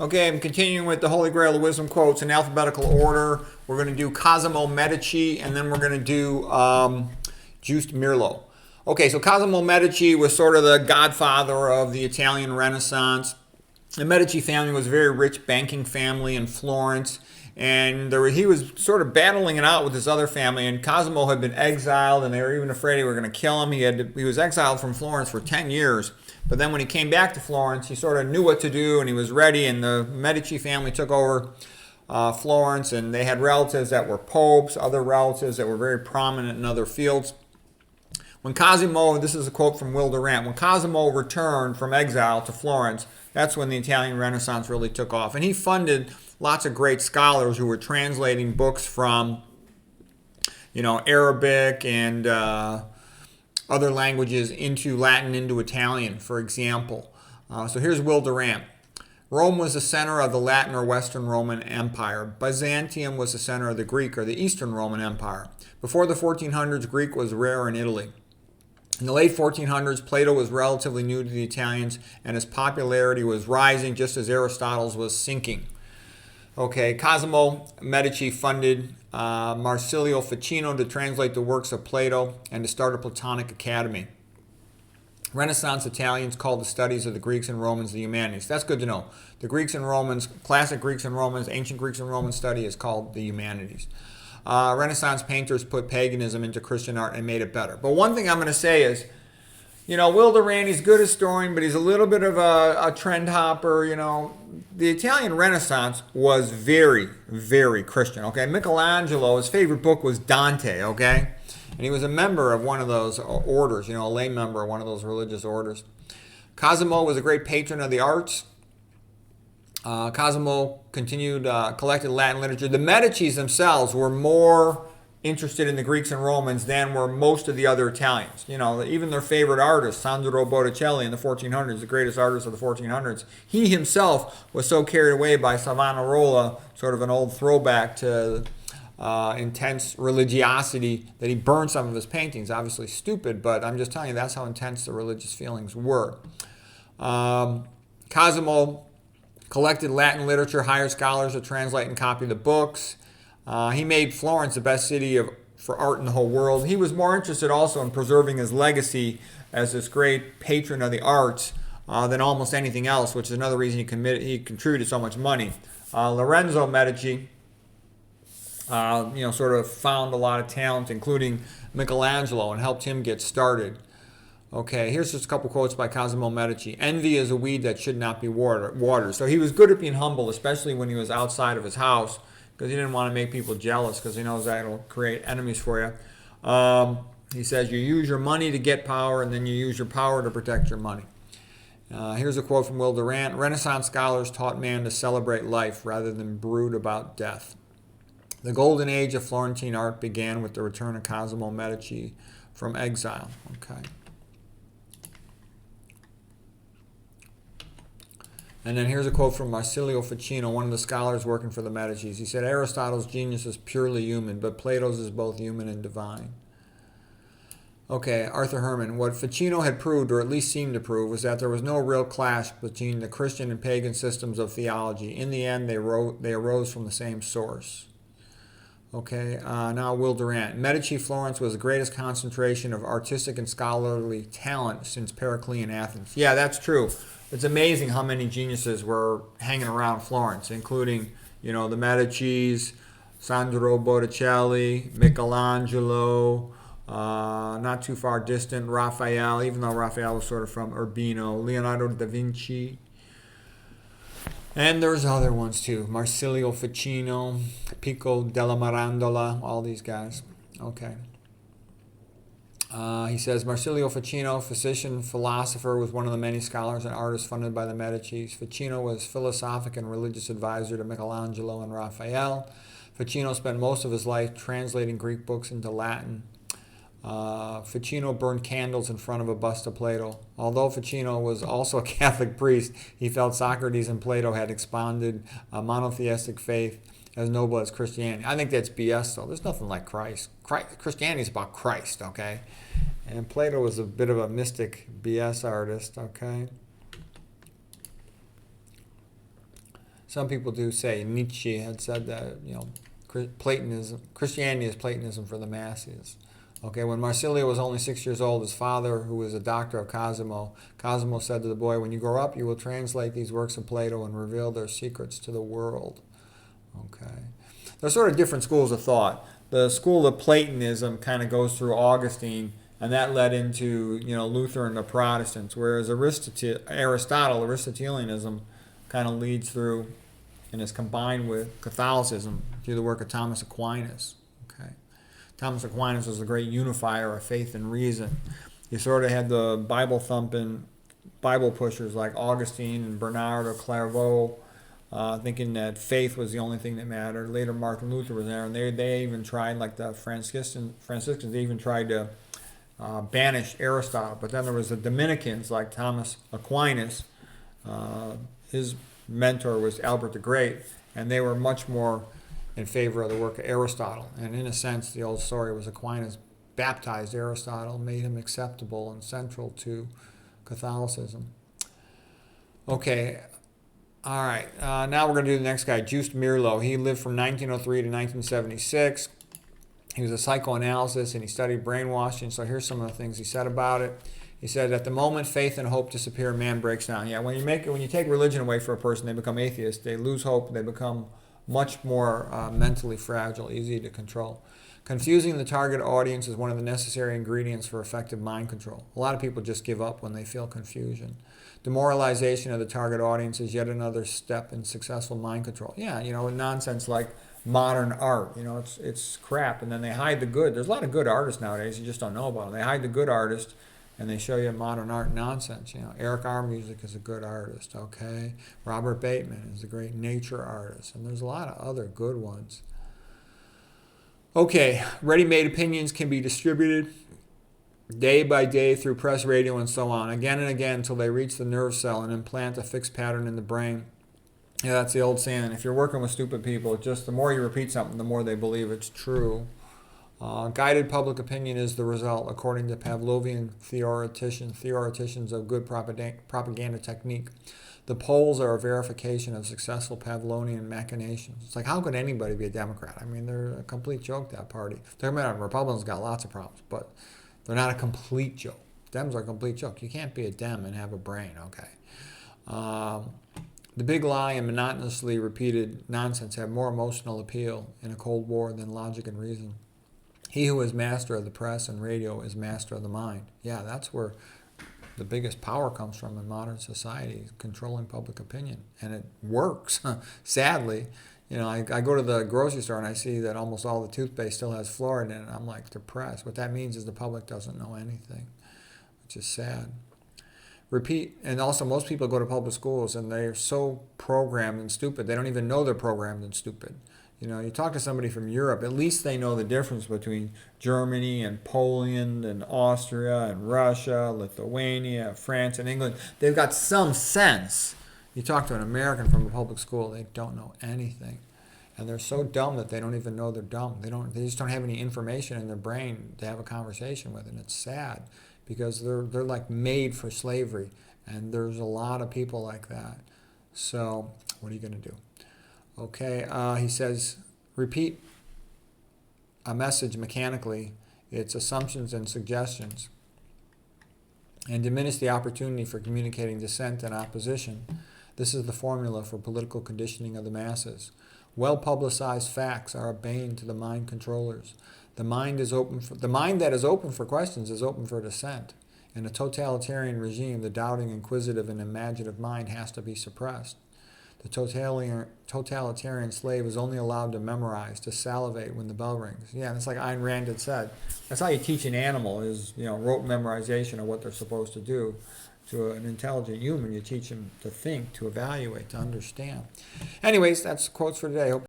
Okay, I'm continuing with the Holy Grail of Wisdom quotes in alphabetical order. We're going to do Cosimo Medici, and then we're going to do Joost Meerlo. Okay, so Cosimo Medici was sort of the godfather of the Italian Renaissance. The Medici family was a very rich banking family in Florence, and he was sort of battling it out with his other family, and Cosimo had been exiled, and they were even afraid they were going to kill him. He was exiled from Florence for 10 years, but then when he came back to Florence, he sort of knew what to do, and he was ready, and the Medici family took over Florence, and they had relatives that were popes, other relatives that were very prominent in other fields. When Cosimo, this is a quote from Will Durant, when Cosimo returned from exile to Florence, that's when the Italian Renaissance really took off. And he funded lots of great scholars who were translating books from, Arabic and other languages into Latin, into Italian, for example. So here's Will Durant. Rome was the center of the Latin or Western Roman Empire. Byzantium was the center of the Greek or the Eastern Roman Empire. Before the 1400s, Greek was rare in Italy. In the late 1400s, Plato was relatively new to the Italians, and his popularity was rising just as Aristotle's was sinking. Okay, Cosimo Medici funded Marsilio Ficino to translate the works of Plato and to start a Platonic academy. Renaissance Italians called the studies of the Greeks and Romans the humanities. That's good to know. The Greeks and Romans, classic Greeks and Romans, ancient Greeks and Roman study is called the humanities. Renaissance painters put paganism into Christian art and made it better. But one thing I'm going to say is, Will Durant, he's a good historian, but he's a little bit of a trend hopper. The Italian Renaissance was very, very Christian. Okay, Michelangelo, his favorite book was Dante. Okay, and he was a member of one of those orders. A lay member of one of those religious orders. Cosimo was a great patron of the arts. Cosimo collected Latin literature. The Medicis themselves were more interested in the Greeks and Romans than were most of the other Italians. Even their favorite artist, Sandro Botticelli in the 1400s, the greatest artist of the 1400s, he himself was so carried away by Savonarola, sort of an old throwback to intense religiosity, that he burned some of his paintings. Obviously stupid, but I'm just telling you that's how intense the religious feelings were. Cosimo collected Latin literature, hired scholars to translate and copy the books. He made Florence the best city for art in the whole world. He was more interested also in preserving his legacy as this great patron of the arts than almost anything else, which is another reason he contributed so much money. Lorenzo Medici, sort of found a lot of talent, including Michelangelo, and helped him get started. Okay, here's just a couple quotes by Cosimo Medici. Envy is a weed that should not be watered. So he was good at being humble, especially when he was outside of his house, because he didn't want to make people jealous, because he knows that will create enemies for you. He says, you use your money to get power, and then you use your power to protect your money. Here's a quote from Will Durant. Renaissance scholars taught man to celebrate life rather than brood about death. The golden age of Florentine art began with the return of Cosimo Medici from exile. Okay. And then here's a quote from Marsilio Ficino, one of the scholars working for the Medicis. He said, Aristotle's genius is purely human, but Plato's is both human and divine. Okay, Arthur Herman. What Ficino had proved, or at least seemed to prove, was that there was no real clash between the Christian and pagan systems of theology. In the end, they arose from the same source. Okay, now Will Durant. Medici Florence was the greatest concentration of artistic and scholarly talent since Periclean Athens. Yeah, that's true. It's amazing how many geniuses were hanging around Florence, including, the Medicis, Sandro Botticelli, Michelangelo, not too far distant, Raphael, even though Raphael was sort of from Urbino, Leonardo da Vinci. And there's other ones too, Marsilio Ficino, Pico della Mirandola, all these guys. Okay. He says, Marsilio Ficino, physician, philosopher, was one of the many scholars and artists funded by the Medicis. Ficino was philosophic and religious advisor to Michelangelo and Raphael. Ficino spent most of his life translating Greek books into Latin. Ficino burned candles in front of a bust of Plato. Although Ficino was also a Catholic priest, he felt Socrates and Plato had expounded a monotheistic faith as noble as Christianity. I think that's BS, though. There's nothing like Christ. Christianity is about Christ, okay? And Plato was a bit of a mystic BS artist, okay? Some people do say Nietzsche had said that, Christianity is Platonism for the masses. Okay, when Marsilio was only 6 years old, his father, who was a doctor of Cosimo said to the boy, "When you grow up, you will translate these works of Plato and reveal their secrets to the world." Okay. There's sort of different schools of thought. The school of Platonism kind of goes through Augustine, and that led into, Luther and the Protestants, whereas Aristotelianism kind of leads through and is combined with Catholicism through the work of Thomas Aquinas. Okay. Thomas Aquinas was a great unifier of faith and reason. You sort of had the Bible-thumping Bible pushers like Augustine and Bernard or Clairvaux, thinking that faith was the only thing that mattered. Later, Martin Luther was there, and they even tried, like the Franciscans, they even tried to banish Aristotle. But then there was the Dominicans, like Thomas Aquinas. His mentor was Albert the Great, and they were much more in favor of the work of Aristotle. And in a sense, the old story was Aquinas baptized Aristotle, made him acceptable and central to Catholicism. Okay, all right. Now we're going to do the next guy, Joost Meerlo. He lived from 1903 to 1976. He was a psychoanalyst, and he studied brainwashing. So here's some of the things he said about it. He said, "At the moment faith and hope disappear, man breaks down." Yeah, when you take religion away from a person, they become atheists. They lose hope. They become much more mentally fragile, easy to control. Confusing the target audience is one of the necessary ingredients for effective mind control. A lot of people just give up when they feel confusion. Demoralization of the target audience is yet another step in successful mind control. Yeah, nonsense like modern art. It's crap, and then they hide the good. There's a lot of good artists nowadays. You just don't know about them. They hide the good artists, and they show you modern art nonsense. Eric R. Music is a good artist, okay? Robert Bateman is a great nature artist, and there's a lot of other good ones. Okay, ready-made opinions can be distributed day by day through press, radio, and so on, again and again until they reach the nerve cell and implant a fixed pattern in the brain. Yeah, that's the old saying. If you're working with stupid people, just the more you repeat something, the more they believe it's true. Guided public opinion is the result, according to Pavlovian theoreticians of good propaganda technique. The polls are a verification of successful Pavlovian machinations. It's like, how could anybody be a Democrat? I mean, they're a complete joke, that party. Republicans got lots of problems, but they're not a complete joke. Dems are a complete joke. You can't be a Dem and have a brain, okay? The big lie and monotonously repeated nonsense have more emotional appeal in a Cold War than logic and reason. He who is master of the press and radio is master of the mind. Yeah, that's where the biggest power comes from in modern society, controlling public opinion. And it works, sadly. I go to the grocery store and I see that almost all the toothpaste still has fluoride in it. I'm like depressed. What that means is the public doesn't know anything, which is sad. Repeat, and also most people go to public schools and they're so programmed and stupid, they don't even know they're programmed and stupid. You talk to somebody from Europe, at least they know the difference between Germany and Poland and Austria and Russia, Lithuania, France and England. They've got some sense. You talk to an American from a public school, they don't know anything. And they're so dumb that they don't even know they're dumb. They just don't have any information in their brain to have a conversation with, and it's sad because they're like made for slavery, and there's a lot of people like that. So what are you going to do? Okay, he says, repeat a message mechanically, its assumptions and suggestions, and diminish the opportunity for communicating dissent and opposition. This is the formula for political conditioning of the masses. Well-publicized facts are a bane to the mind controllers. The mind that is open for questions is open for dissent. In a totalitarian regime, the doubting, inquisitive, and imaginative mind has to be suppressed. The totalitarian slave is only allowed to memorize, to salivate when the bell rings. Yeah, that's like Ayn Rand had said. That's how you teach an animal is, rote memorization of what they're supposed to do. To an intelligent human, you teach them to think, to evaluate, to understand. Anyways, that's quotes for today.